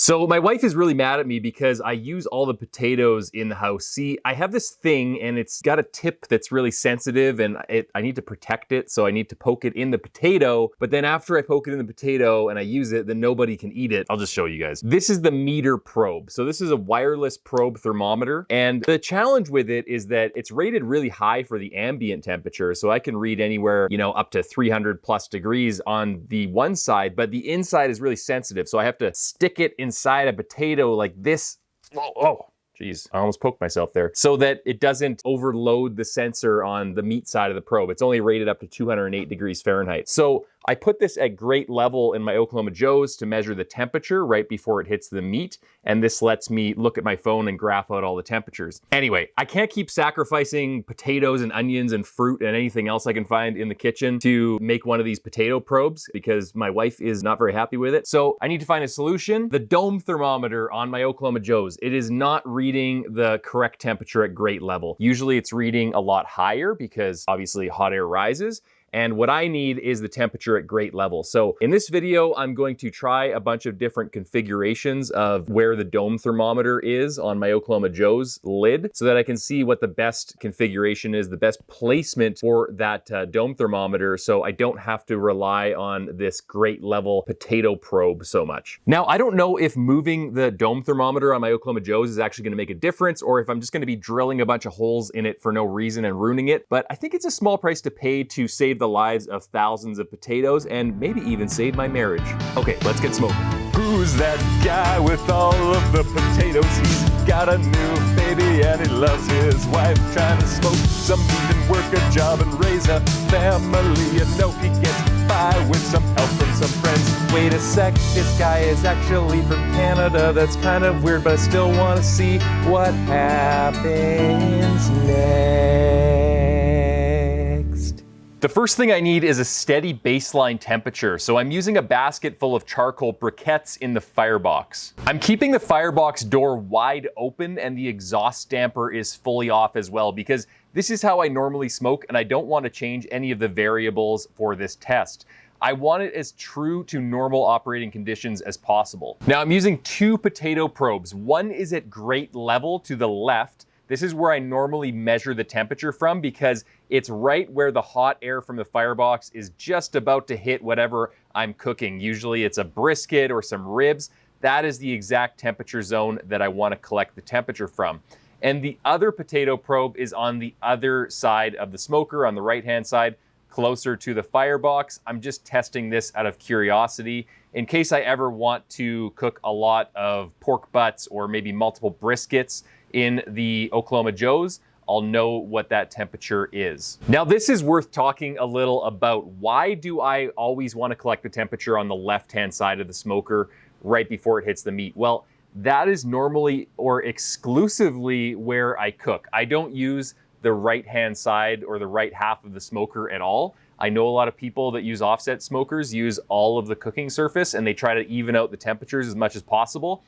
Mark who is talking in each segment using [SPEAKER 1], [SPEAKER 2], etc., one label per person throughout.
[SPEAKER 1] So my wife is really mad at me because I use all the potatoes in the house. See, I have this thing and it's got a tip that's really sensitive and I need to protect it. So I need to poke it in the potato. But then after I poke it in the potato and I use it, then nobody can eat it. I'll just show you guys. This is the Meater probe. So this is a wireless probe thermometer. And the challenge with it is that it's rated really high for the ambient temperature. So I can read anywhere, up to 300 plus degrees on the one side, but the inside is really sensitive. So I have to stick it inside a potato like this. Oh, geez, I almost poked myself there. So that it doesn't overload the sensor on the meat side of the probe. It's only rated up to 208 degrees Fahrenheit. So I put this at great level in my Oklahoma Joe's to measure the temperature right before it hits the meat. And this lets me look at my phone and graph out all the temperatures. Anyway, I can't keep sacrificing potatoes and onions and fruit and anything else I can find in the kitchen to make one of these potato probes because my wife is not very happy with it. So I need to find a solution. The DOME thermometer on my Oklahoma Joe's, it is not reading the correct temperature at great level. Usually it's reading a lot higher because obviously hot air rises. And what I need is the temperature at great level. So in this video, I'm going to try a bunch of different configurations of where the DOME thermometer is on my Oklahoma Joe's lid so that I can see what the best configuration is, the best placement for that DOME thermometer so I don't have to rely on this great level potato probe so much. Now, I don't know if moving the DOME thermometer on my Oklahoma Joe's is actually gonna make a difference or if I'm just gonna be drilling a bunch of holes in it for no reason and ruining it, but I think it's a small price to pay to save the lives of thousands of potatoes and maybe even save my marriage. Okay, let's get smoking. Who's that guy with all of the potatoes? He's got a new baby and he loves his wife, trying to smoke some meat and work a job and raise a family. You know he gets by with some help from some friends. Wait a sec, this guy is actually from Canada. That's kind of weird, but I still want to see what happens next. The first thing I need is a steady baseline temperature, so I'm using a basket full of charcoal briquettes in the firebox. I'm keeping the firebox door wide open and the exhaust damper is fully off as well because this is how I normally smoke and I don't want to change any of the variables for this test. I want it as true to normal operating conditions as possible. Now I'm using two potato probes. One is at great level to the left. This is where I normally measure the temperature from because it's right where the hot air from the firebox is just about to hit whatever I'm cooking. Usually it's a brisket or some ribs. That is the exact temperature zone that I want to collect the temperature from. And the other potato probe is on the other side of the smoker, on the right-hand side, closer to the firebox. I'm just testing this out of curiosity in case I ever want to cook a lot of pork butts or maybe multiple briskets in the Oklahoma Joe's. I'll know what that temperature is. Now this is worth talking a little about. Why do I always want to collect the temperature on the left-hand side of the smoker right before it hits the meat? Well, that is normally or exclusively where I cook. I don't use the right-hand side or the right half of the smoker at all. I know a lot of people that use offset smokers use all of the cooking surface and they try to even out the temperatures as much as possible.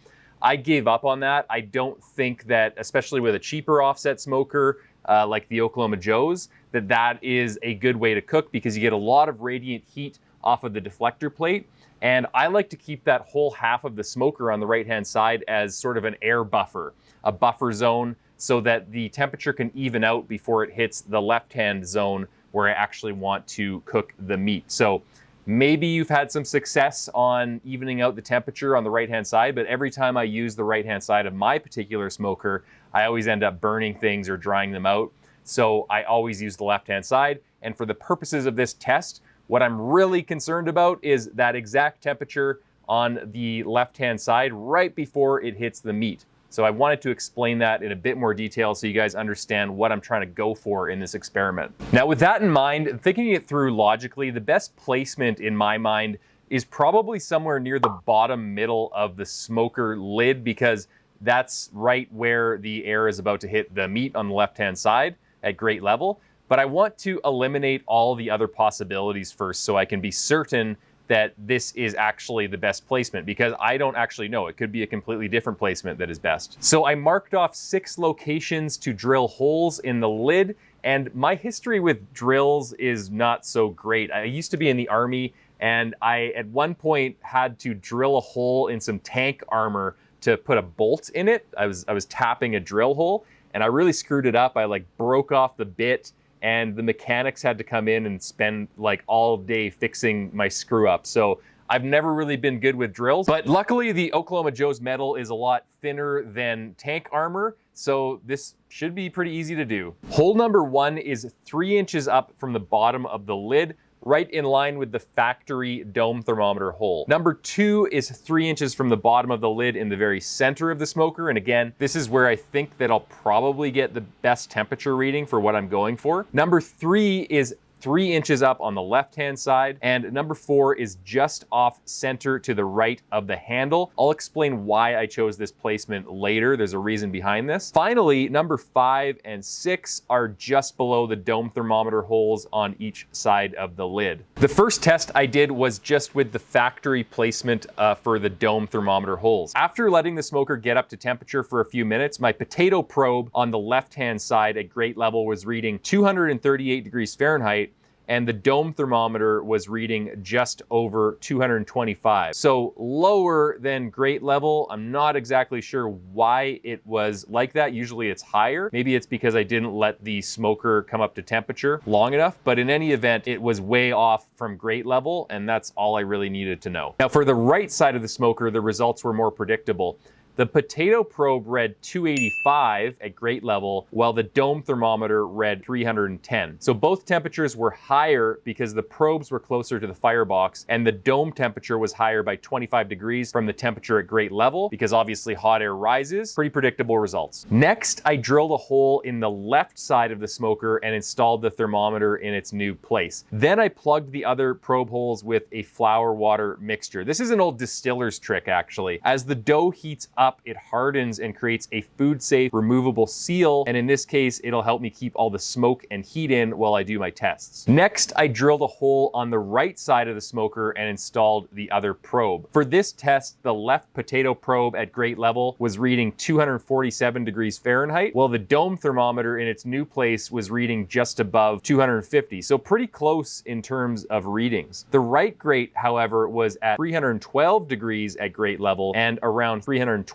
[SPEAKER 1] I gave up on that. I don't think that, especially with a cheaper offset smoker like the Oklahoma Joe's, that is a good way to cook because you get a lot of radiant heat off of the deflector plate. And I like to keep that whole half of the smoker on the right-hand side as sort of an air buffer, a buffer zone, so that the temperature can even out before it hits the left-hand zone where I actually want to cook the meat. So maybe you've had some success on evening out the temperature on the right-hand side, but every time I use the right-hand side of my particular smoker, I always end up burning things or drying them out. So I always use the left-hand side. And for the purposes of this test, what I'm really concerned about is that exact temperature on the left-hand side right before it hits the meat. So I wanted to explain that in a bit more detail so you guys understand what I'm trying to go for in this experiment. Now with that in mind, thinking it through logically, the best placement in my mind is probably somewhere near the bottom middle of the smoker lid because that's right where the air is about to hit the meat on the left-hand side at great level. But I want to eliminate all the other possibilities first so I can be certain that this is actually the best placement because I don't actually know. It could be a completely different placement that is best. So I marked off 6 locations to drill holes in the lid, and my history with drills is not so great. I used to be in the Army And I, at one point, had to drill a hole in some tank armor to put a bolt in it. I was tapping a drill hole, and I really screwed it up. I like broke off the bit, and the mechanics had to come in and spend like all day fixing my screw up. So I've never really been good with drills, but luckily the Oklahoma Joe's metal is a lot thinner than tank armor, so this should be pretty easy to do. Hole number 1 is 3 inches up from the bottom of the lid, right in line with the factory dome thermometer hole. Number 2 is 3 inches from the bottom of the lid in the very center of the smoker, and again, this is where I think that I'll probably get the best temperature reading for what I'm going for. Number 3 is 3 inches up on the left-hand side, and number 4 is just off center to the right of the handle. I'll explain why I chose this placement later. There's a reason behind this. Finally, number 5 and 6 are just below the dome thermometer holes on each side of the lid. The first test I did was just with the factory placement for the dome thermometer holes. After letting the smoker get up to temperature for a few minutes, my potato probe on the left-hand side at grate level was reading 238 degrees Fahrenheit, and the dome thermometer was reading just over 225. So lower than grate level. I'm not exactly sure why it was like that. Usually it's higher. Maybe it's because I didn't let the smoker come up to temperature long enough, but in any event, it was way off from grate level, and that's all I really needed to know. Now for the right side of the smoker, the results were more predictable. The potato probe read 285 at grate level, while the dome thermometer read 310. So both temperatures were higher because the probes were closer to the firebox, and the dome temperature was higher by 25 degrees from the temperature at grate level, because obviously hot air rises. Pretty predictable results. Next, I drilled a hole in the left side of the smoker and installed the thermometer in its new place. Then I plugged the other probe holes with a flour water mixture. This is an old distiller's trick, actually. As the dough heats up, it hardens and creates a food-safe removable seal, and in this case it'll help me keep all the smoke and heat in while I do my tests. Next, I drilled a hole on the right side of the smoker and installed the other probe. For this test, the left potato probe at grate level was reading 247 degrees Fahrenheit, while the dome thermometer in its new place was reading just above 250, so pretty close in terms of readings. The right grate, however, was at 312 degrees at grate level and around 320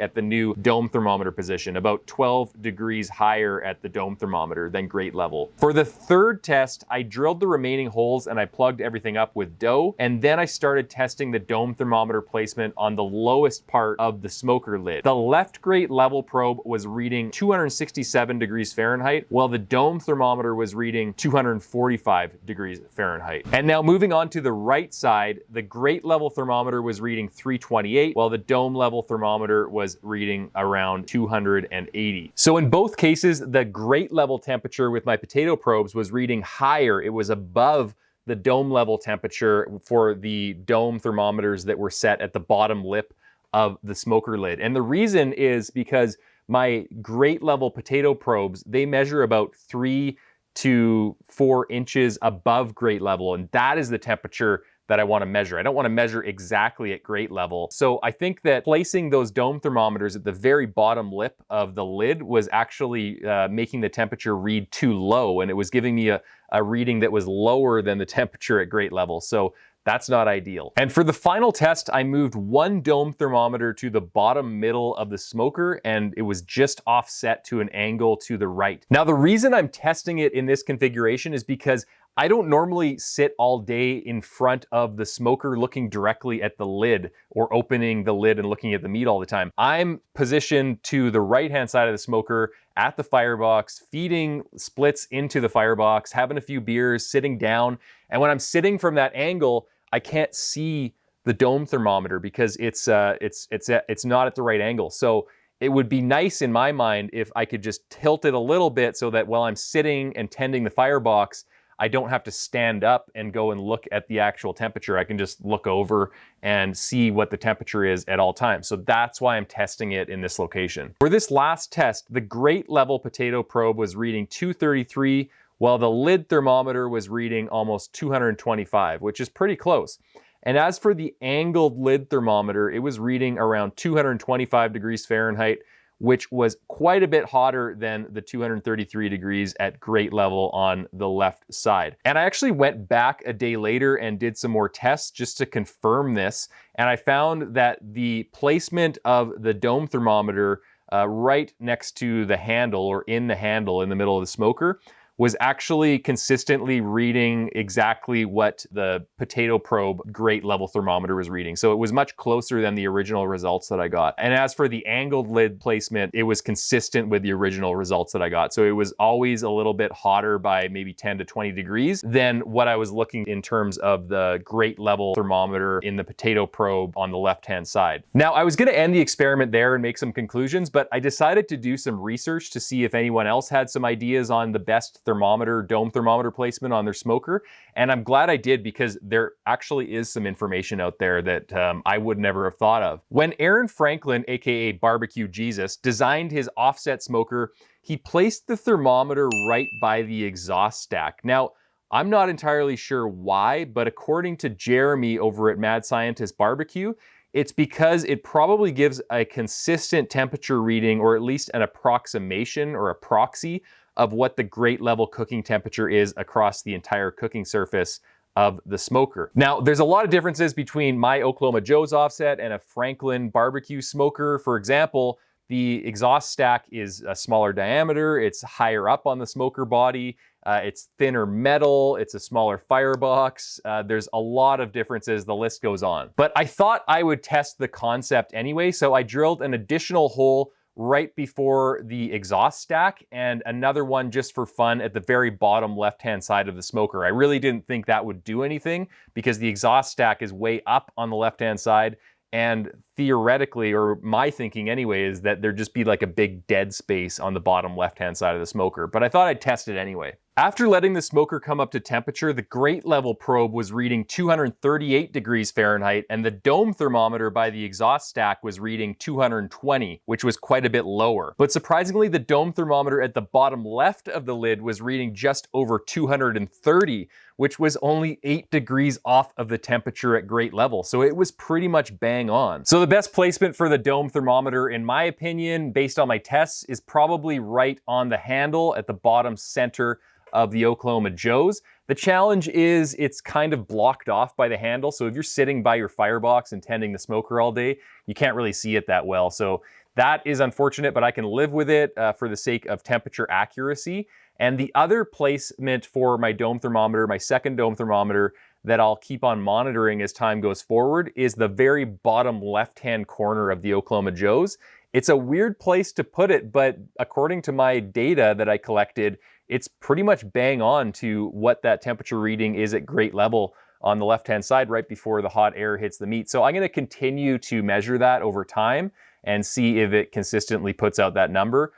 [SPEAKER 1] at the new dome thermometer position, about 12 degrees higher at the dome thermometer than grate level. For the third test, I drilled the remaining holes and I plugged everything up with dough, and then I started testing the dome thermometer placement on the lowest part of the smoker lid. The left grate level probe was reading 267 degrees Fahrenheit, while the dome thermometer was reading 245 degrees Fahrenheit. And now moving on to the right side, the grate level thermometer was reading 328, while the dome level thermometer was reading around 280. So in both cases, the grate level temperature with my potato probes was reading higher. It was above the dome level temperature for the dome thermometers that were set at the bottom lip of the smoker lid. And the reason is because my grate level potato probes, they measure about 3 to 4 inches above grate level, and that is the temperature that I want to measure. I don't want to measure exactly at grate level. So I think that placing those dome thermometers at the very bottom lip of the lid was actually making the temperature read too low, and it was giving me a reading that was lower than the temperature at grate level. So that's not ideal. And for the final test, I moved one dome thermometer to the bottom middle of the smoker, and it was just offset to an angle to the right. Now, the reason I'm testing it in this configuration is because I don't normally sit all day in front of the smoker looking directly at the lid or opening the lid and looking at the meat all the time. I'm positioned to the right-hand side of the smoker at the firebox, feeding splits into the firebox, having a few beers, sitting down. And when I'm sitting from that angle, I can't see the dome thermometer because it's not at the right angle. So it would be nice in my mind if I could just tilt it a little bit so that while I'm sitting and tending the firebox, I don't have to stand up and go and look at the actual temperature. I can just look over and see what the temperature is at all times. So that's why I'm testing it in this location. For this last test, the grate level potato probe was reading 233, while the lid thermometer was reading almost 225, which is pretty close. And as for the angled lid thermometer, it was reading around 225 degrees Fahrenheit, which was quite a bit hotter than the 233 degrees at grate level on the left side. And I actually went back a day later and did some more tests just to confirm this. And I found that the placement of the dome thermometer right next to the handle, or in the handle in the middle of the smoker, was actually consistently reading exactly what the potato probe grate level thermometer was reading. So it was much closer than the original results that I got. And as for the angled lid placement, it was consistent with the original results that I got. So it was always a little bit hotter by maybe 10 to 20 degrees than what I was looking in terms of the grate level thermometer in the potato probe on the left-hand side. Now, I was gonna end the experiment there and make some conclusions, but I decided to do some research to see if anyone else had some ideas on the best dome thermometer placement on their smoker. And I'm glad I did, because there actually is some information out there that I would never have thought of. When Aaron Franklin, AKA Barbecue Jesus, designed his offset smoker, he placed the thermometer right by the exhaust stack. Now, I'm not entirely sure why, but according to Jeremy over at Mad Scientist Barbecue, it's because it probably gives a consistent temperature reading, or at least an approximation or a proxy of what the grate level cooking temperature is across the entire cooking surface of the smoker. Now, there's a lot of differences between my Oklahoma Joe's offset and a Franklin barbecue smoker. For example, the exhaust stack is a smaller diameter, it's higher up on the smoker body, it's thinner metal, it's a smaller firebox. There's a lot of differences, the list goes on. But I thought I would test the concept anyway, so I drilled an additional hole right before the exhaust stack and another one just for fun at the very bottom left-hand side of the smoker. I really didn't think that would do anything, because the exhaust stack is way up on the left-hand side, and theoretically, or my thinking anyway, is that there'd just be like a big dead space on the bottom left-hand side of the smoker. But I thought I'd test it anyway. After letting the smoker come up to temperature, the grate level probe was reading 238 degrees Fahrenheit, and the dome thermometer by the exhaust stack was reading 220, which was quite a bit lower. But surprisingly, the dome thermometer at the bottom left of the lid was reading just over 230, which was only 8 degrees off of the temperature at grate level. So it was pretty much bang on. So the best placement for the dome thermometer, in my opinion, based on my tests, is probably right on the handle at the bottom center of the Oklahoma Joe's. The challenge is it's kind of blocked off by the handle. So if you're sitting by your firebox and tending the smoker all day, you can't really see it that well. So that is unfortunate, but I can live with it for the sake of temperature accuracy. And the other placement for my dome thermometer, my second dome thermometer, that I'll keep on monitoring as time goes forward, is the very bottom left-hand corner of the Oklahoma Joe's. It's a weird place to put it, but according to my data that I collected, it's pretty much bang on to what that temperature reading is at grate level on the left-hand side right before the hot air hits the meat. So I'm gonna continue to measure that over time and see if it consistently puts out that number.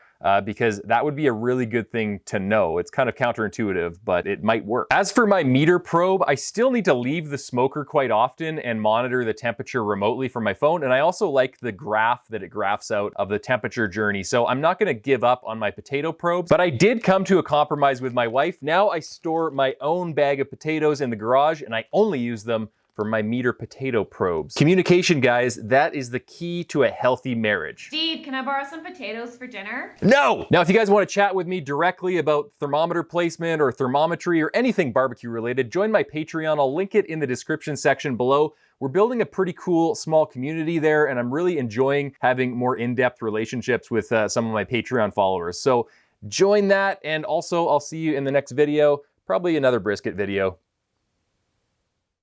[SPEAKER 1] Because that would be a really good thing to know. It's kind of counterintuitive, but it might work. As for my meter probe, I still need to leave the smoker quite often and monitor the temperature remotely from my phone. And I also like the graph that it graphs out of the temperature journey. So I'm not gonna give up on my potato probes, but I did come to a compromise with my wife. Now I store my own bag of potatoes in the garage, and I only use them for my meter potato probes. Communication, guys, that is the key to a healthy marriage.
[SPEAKER 2] Steve, can I borrow some potatoes for dinner?
[SPEAKER 1] No! Now, if you guys want to chat with me directly about thermometer placement or thermometry or anything barbecue related, join my Patreon. I'll link it in the description section below. We're building a pretty cool small community there, and I'm really enjoying having more in-depth relationships with some of my Patreon followers. So join that, and also I'll see you in the next video, probably another brisket video.